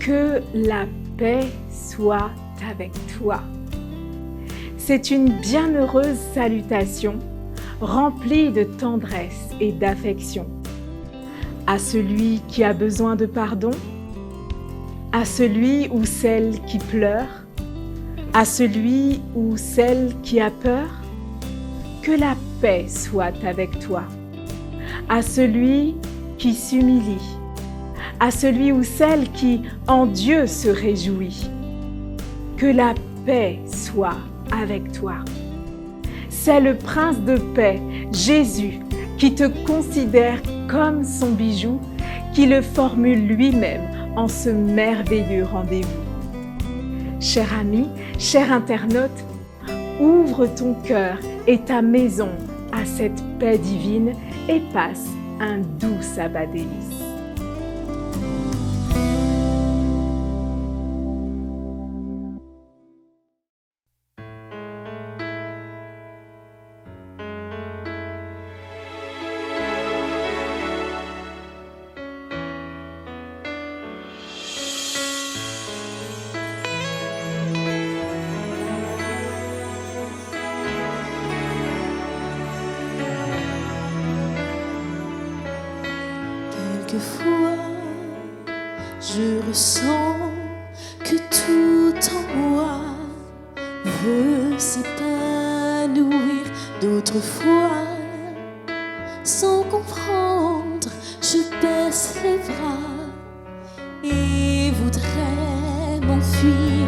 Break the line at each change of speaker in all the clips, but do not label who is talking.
Que la paix soit avec toi. C'est une bienheureuse salutation remplie de tendresse et d'affection. À celui qui a besoin de pardon, à celui ou celle qui pleure, à celui ou celle qui a peur, que la paix soit avec toi. À celui qui s'humilie, à celui ou celle qui en Dieu se réjouit, que la paix soit avec toi. C'est le Prince de paix, Jésus, qui te considère comme son bijou, qui le formule lui-même en ce merveilleux rendez-vous. Cher ami, cher internaute, ouvre ton cœur et ta maison à cette paix divine et passe un doux sabbat délice.
Quelquefois, je ressens que tout en moi veut s'épanouir. D'autres fois, sans comprendre, je baisse les bras et voudrais m'enfuir.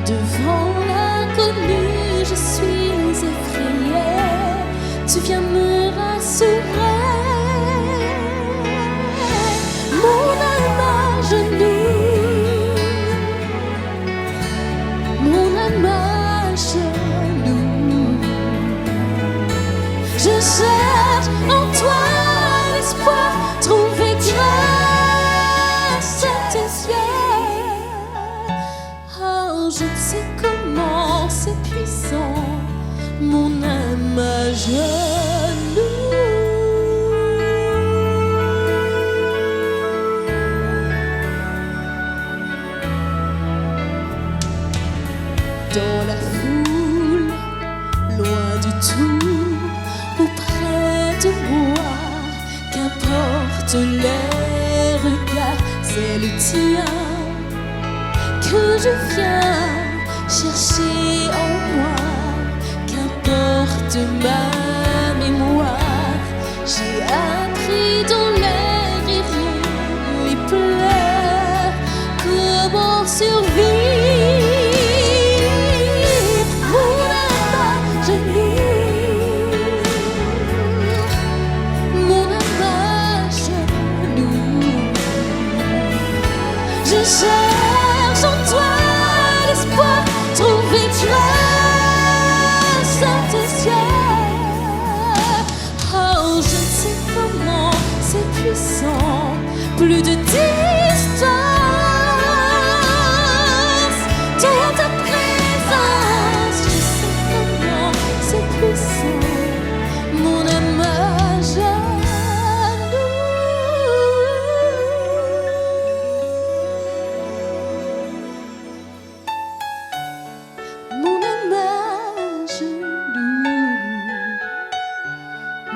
Devant l'inconnu, je suis effrayée. Tu viens me rassurer. Mon âme à genoux, mon âme à genoux. Je cherche en toi l'espoir, trouver grâce à tes yeux. Oh, je ne sais comment c'est puissant, mon âme à genoux. Dans la foule, loin du tout, auprès de moi, qu'importe les regards, c'est le tien que je viens chercher en moi. Qu'importe ma mémoire, j'ai appris dans les rires, les pleurs, comment survivre. Je cherche en toi l'espoir, trouver grâce à tes yeux. Oh, je ne sais comment c'est puissant, plus de distance dans ta présence. Je sais comment c'est puissant, mon âme à genoux.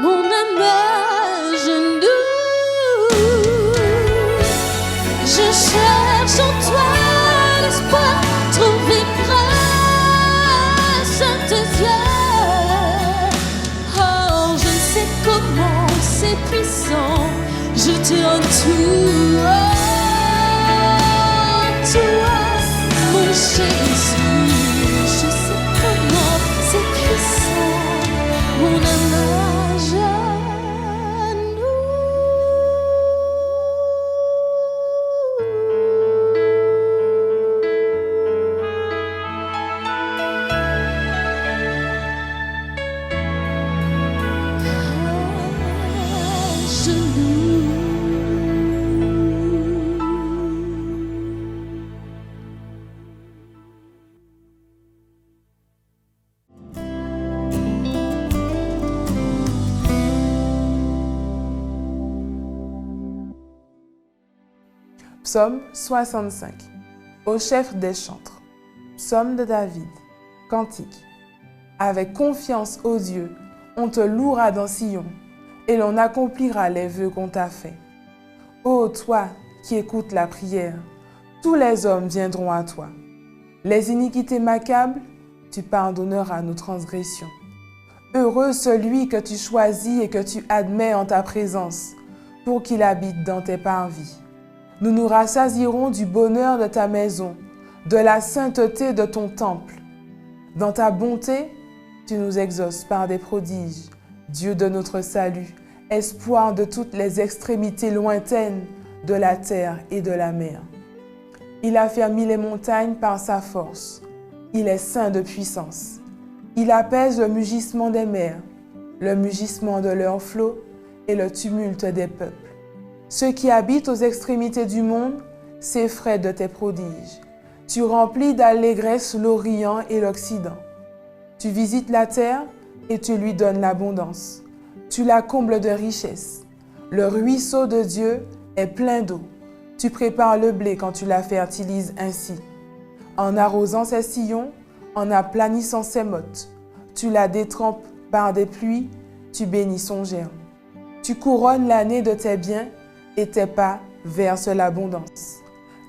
Mon âme à genoux, je cherche en toi l'espoir, trouver grâce à tes yeux. Oh, je ne sais comment c'est puissant, je te donne tout à toi, mon Jésus. Je sais comment c'est puissant, mon âme à genoux. À genoux.
Psaume 65. Au chef des chantres. Psaume de David. Cantique. Avec confiance, ô Dieu, on te louera dans Sion, et l'on accomplira les vœux qu'on t'a faits. Ô toi qui écoutes la prière, tous les hommes viendront à toi. Les iniquités m'accablent, tu pardonneras nos transgressions. Heureux celui que tu choisis et que tu admets en ta présence, pour qu'il habite dans tes parvis. Nous nous rassasierons du bonheur de ta maison, de la sainteté de ton temple. Dans ta bonté, tu nous exauces par des prodiges, Dieu de notre salut, espoir de toutes les extrémités lointaines de la terre et de la mer. Il a fermi les montagnes par sa force. Il est saint de puissance. Il apaise le mugissement des mers, le mugissement de leurs flots et le tumulte des peuples. Ceux qui habitent aux extrémités du monde s'effraient de tes prodiges. Tu remplis d'allégresse l'Orient et l'Occident. Tu visites la terre et tu lui donnes l'abondance. Tu la combles de richesses. Le ruisseau de Dieu est plein d'eau. Tu prépares le blé quand tu la fertilises ainsi. En arrosant ses sillons, en aplanissant ses mottes, tu la détrempes par des pluies, tu bénis son germe. Tu couronnes l'année de tes biens et tes pas versent l'abondance.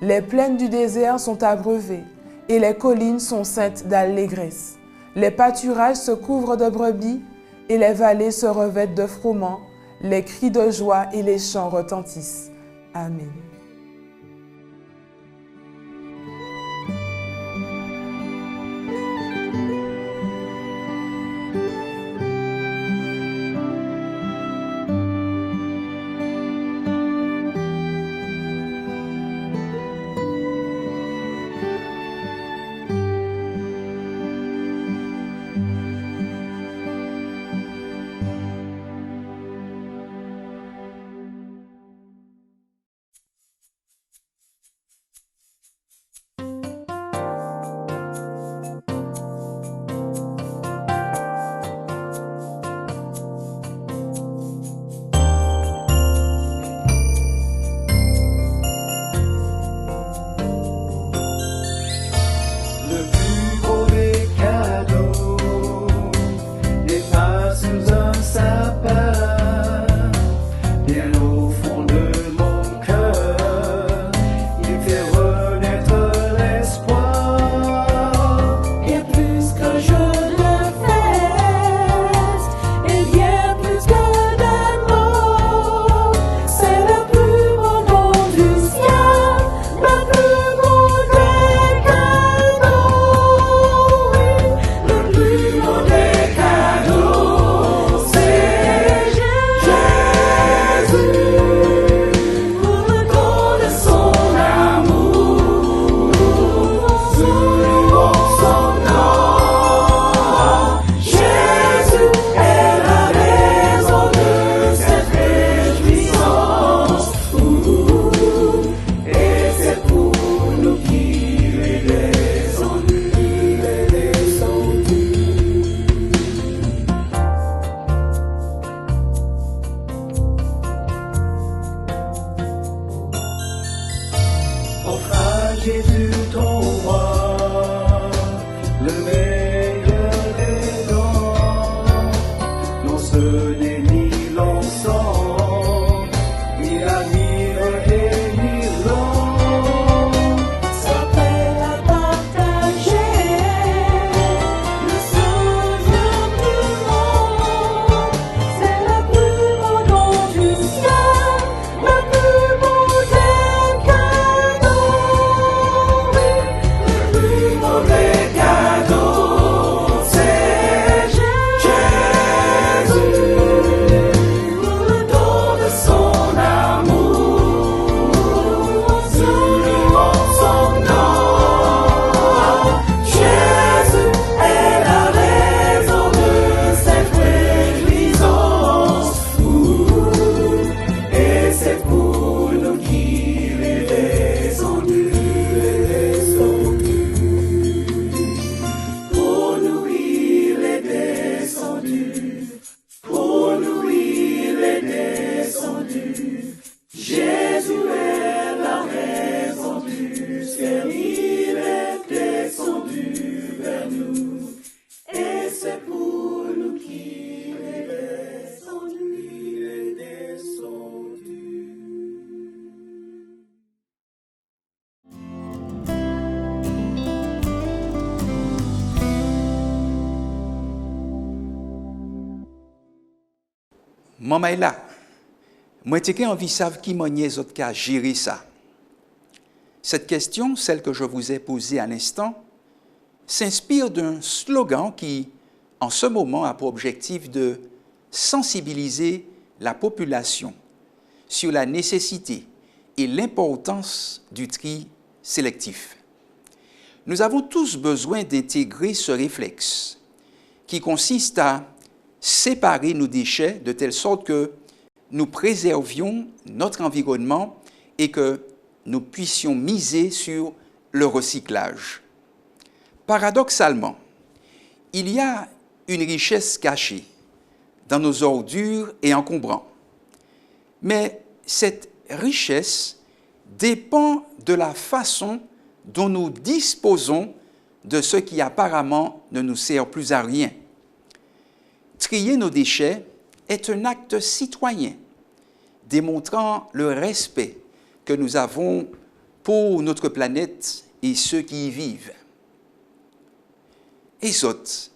Les plaines du désert sont abreuvées et les collines sont ceintes d'allégresse. Les pâturages se couvrent de brebis et les vallées se revêtent de froment. Les cris de joie et les chants retentissent. Amen.
Maman est là. Moi, j'ai envie de savoir qui m'a autres qu'à gérer ça. Cette question, celle que je vous ai posée à l'instant, s'inspire d'un slogan qui, en ce moment, a pour objectif de sensibiliser la population sur la nécessité et l'importance du tri sélectif. Nous avons tous besoin d'intégrer ce réflexe qui consiste à séparer nos déchets de telle sorte que nous préservions notre environnement et que nous puissions miser sur le recyclage. Paradoxalement, il y a une richesse cachée dans nos ordures et encombrants. Mais cette richesse dépend de la façon dont nous disposons de ce qui apparemment ne nous sert plus à rien. Trier nos déchets est un acte citoyen, démontrant le respect que nous avons pour notre planète et ceux qui y vivent. Et autres,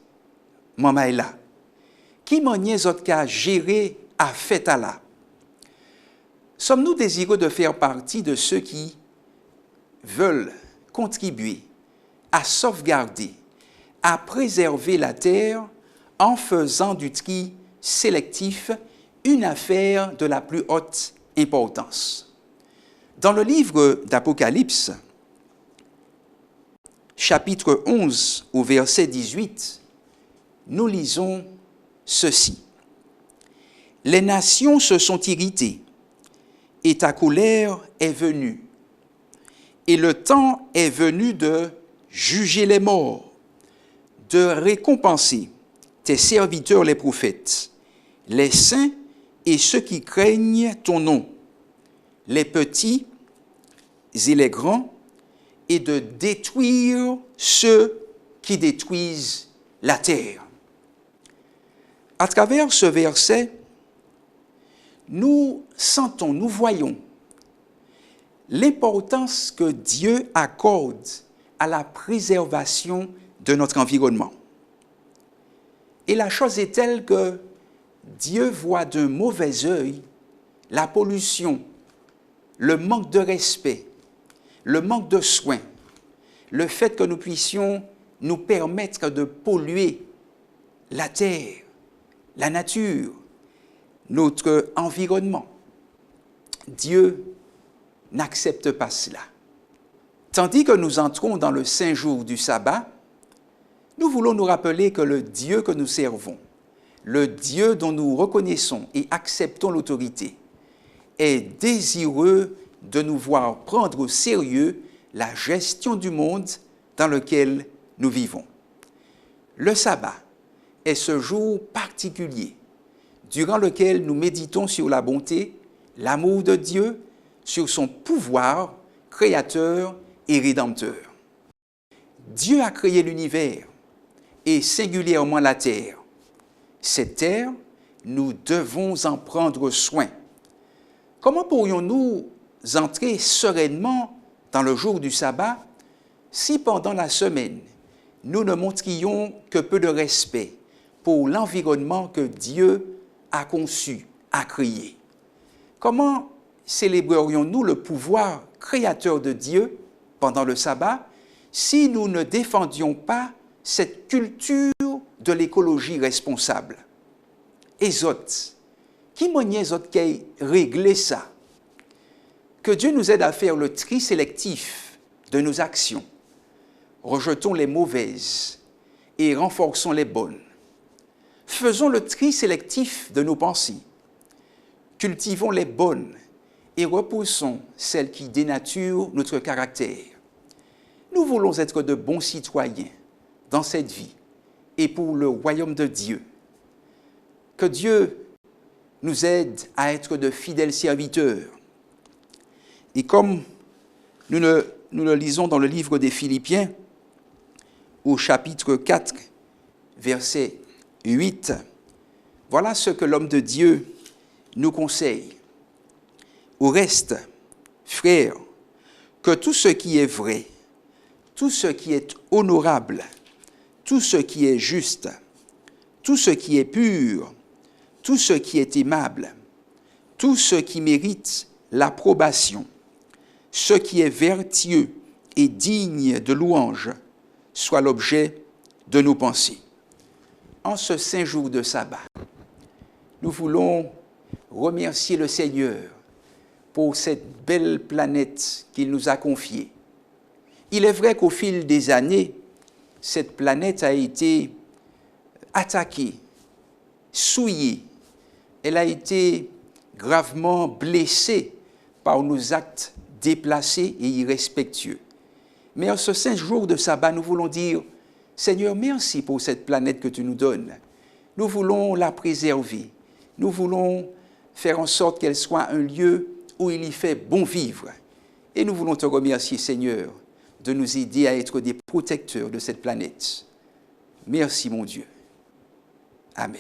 maman est là. Qui maniait autres qu'à gérer à fait à là? Sommes-nous désireux de faire partie de ceux qui veulent contribuer à sauvegarder, à préserver la terre en faisant du tri sélectif une affaire de la plus haute importance? Dans le livre d'Apocalypse, chapitre 11 au verset 18, nous lisons ceci. « Les nations se sont irritées, et ta colère est venue, et le temps est venu de juger les morts, de récompenser tes serviteurs les prophètes, les saints et ceux qui craignent ton nom, les petits et les grands, et de détruire ceux qui détruisent la terre. » À travers ce verset, nous sentons, nous voyons l'importance que Dieu accorde à la préservation de notre environnement. Et la chose est telle que Dieu voit d'un mauvais œil la pollution, le manque de respect, le manque de soins, le fait que nous puissions nous permettre de polluer la terre, la nature, notre environnement. Dieu n'accepte pas cela. Tandis que nous entrons dans le saint jour du sabbat, nous voulons nous rappeler que le Dieu que nous servons, le Dieu dont nous reconnaissons et acceptons l'autorité, est désireux de nous voir prendre au sérieux la gestion du monde dans lequel nous vivons. Le sabbat est ce jour particulier durant lequel nous méditons sur la bonté, l'amour de Dieu, sur son pouvoir créateur et rédempteur. Dieu a créé l'univers et singulièrement la terre. Cette terre, nous devons en prendre soin. Comment pourrions-nous entrer sereinement dans le jour du sabbat si pendant la semaine, nous ne montrions que peu de respect pour l'environnement que Dieu a conçu, a créé? Comment célébrerions-nous le pouvoir créateur de Dieu pendant le sabbat si nous ne défendions pas cette culture de l'écologie responsable? Et autres, qui m'ont autres qui régler ça? Que Dieu nous aide à faire le tri sélectif de nos actions. Rejetons les mauvaises et renforçons les bonnes. Faisons le tri sélectif de nos pensées. Cultivons les bonnes et repoussons celles qui dénaturent notre caractère. Nous voulons être de bons citoyens dans cette vie et pour le royaume de Dieu. Que Dieu nous aide à être de fidèles serviteurs. Et comme nous le lisons dans le livre des Philippiens, au chapitre 4, verset 8, voilà ce que l'homme de Dieu nous conseille. Au reste, frères, que tout ce qui est vrai, tout ce qui est honorable, tout ce qui est juste, tout ce qui est pur, tout ce qui est aimable, tout ce qui mérite l'approbation, ce qui est vertueux et digne de louange, soit l'objet de nos pensées. En ce saint jour de sabbat, nous voulons remercier le Seigneur pour cette belle planète qu'il nous a confiée. Il est vrai qu'au fil des années, cette planète a été attaquée, souillée. Elle a été gravement blessée par nos actes déplacés et irrespectueux. Mais en ce saint jour de sabbat, nous voulons dire, Seigneur, merci pour cette planète que tu nous donnes. Nous voulons la préserver. Nous voulons faire en sorte qu'elle soit un lieu où il y fait bon vivre. Et nous voulons te remercier, Seigneur, de nous aider à être des protecteurs de cette planète. Merci, mon Dieu. Amen.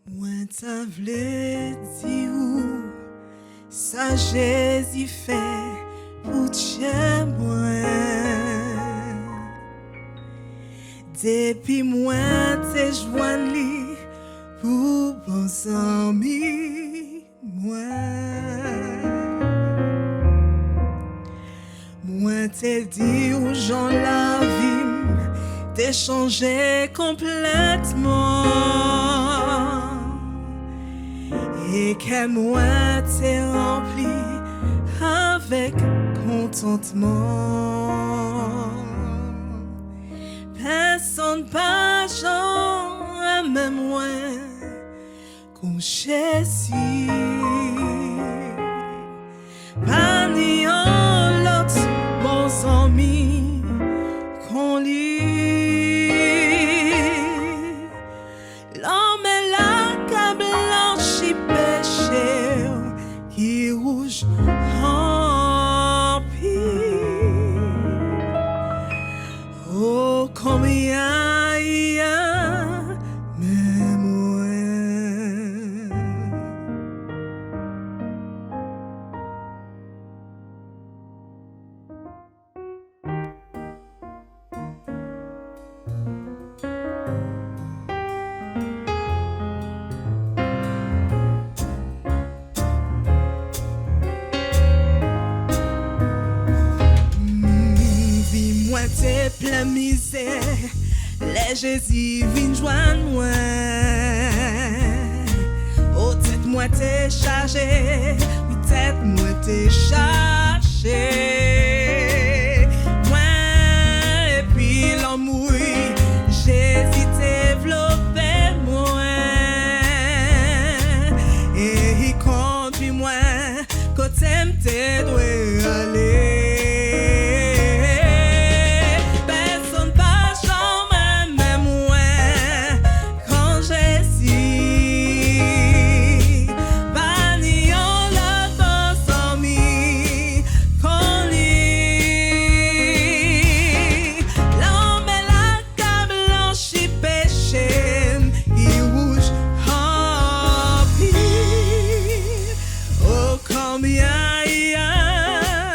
Moi ta vle di ou sa Jésus fait pour chez moi. Depuis moi te joindre li pour bons amis moi. Moi te dis aux gens la vie t'es changé complètement. Et que moi t'es rempli avec contentement. Personne pas genre même moi comme Jésus. Pas ni un l'autre bon ami qu'on lit. L'homme est là qu'à blanchi péché qui rouge rempli. Oh combien il y a même moi. Vis-moi tes plein misère, les Jésus vient joindre moi. Oh tête moi t'es chargé, oui tête moi t'es chargé. Moi et puis l'amour, Jésus développé moi. Et il conduit moi, côté m'te doit aller. Combien il y a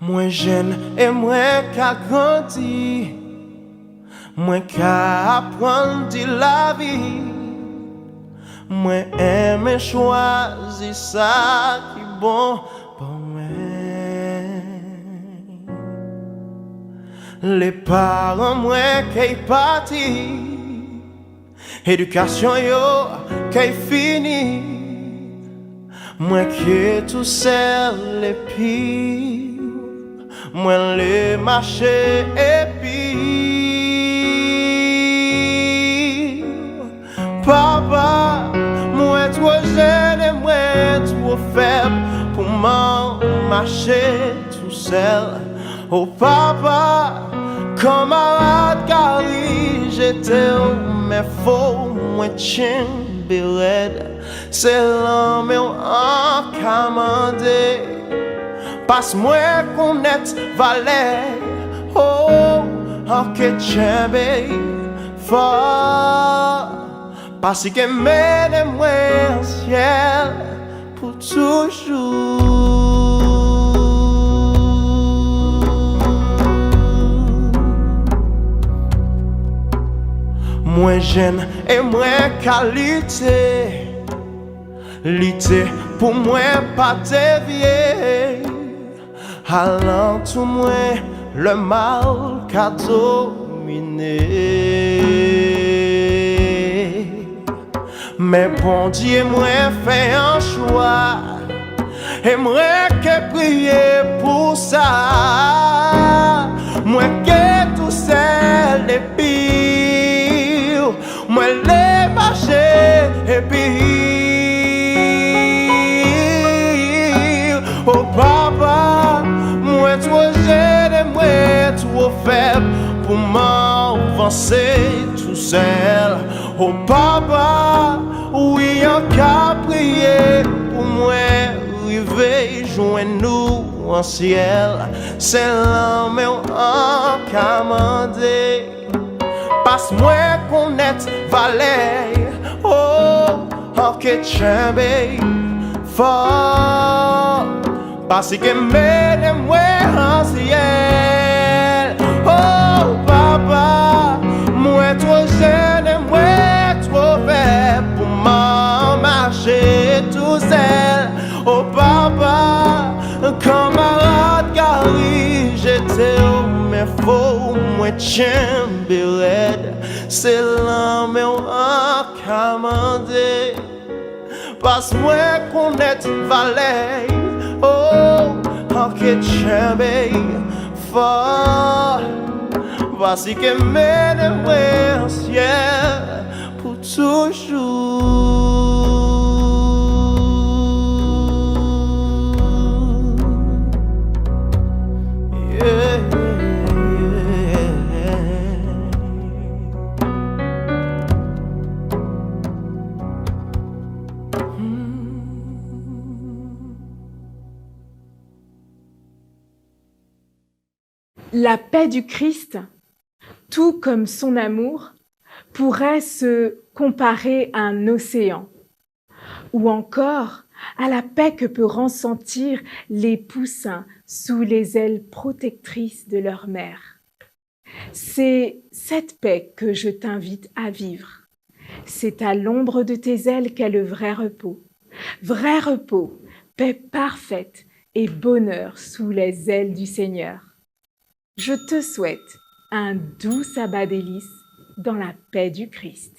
Moins jeune et moins qu'à grandir, moins qu'à apprendre de la vie, moins aimer choisir ça qui est bon pour moi. Les parents moins qui parti, éducation yo qui fini, moins que tout seul les pires. Moi les marchés et puis papa, moi trop jeune et moi trop faible pour marcher tout seul. Oh papa, camarade Gary, j'étais mais faux, moi tiens beled, c'est l'homme en commandé. Passe-moi connaître valet, oh, en que tchèbe fort. Parce que mène-moi au ciel pour toujours. Moins jeune et moins qualité, l'idée pour moi pas dévier. Allant tout moins le mal qu'a dominé. Mais bon Dieu moi fait un choix, et moi que prier pour ça. Moi que tout seul les pire, moi les marcher et pire. Oh papa, moi trop jeune et moi trop faible pour m'avancer tout seul. Oh papa, oui en cas prier pour moi arriver joindre nous en ciel. C'est l'homme en commandé. Passe-moi connaître valet, oh en que tchèbe fort. Parce que mène-moi en ciel. Oh papa, moi trop jeune et moi trop faible pour marcher tout seul. Oh papa, camarade Gary, j'étais mais faux, moi tiens beled, c'est l'homme en commandé. Passe-moi connaître valet, oh, en que tchèbe fort. Voici que mène-moi au ciel pour toujours. Yeah, yeah.
La paix du Christ, tout comme son amour, pourrait se comparer à un océan, ou encore à la paix que peut ressentir les poussins sous les ailes protectrices de leur mère. C'est cette paix que je t'invite à vivre. C'est à l'ombre de tes ailes qu'est le vrai repos, paix parfaite et bonheur sous les ailes du Seigneur. Je te souhaite un doux sabbat délice dans la paix du Christ.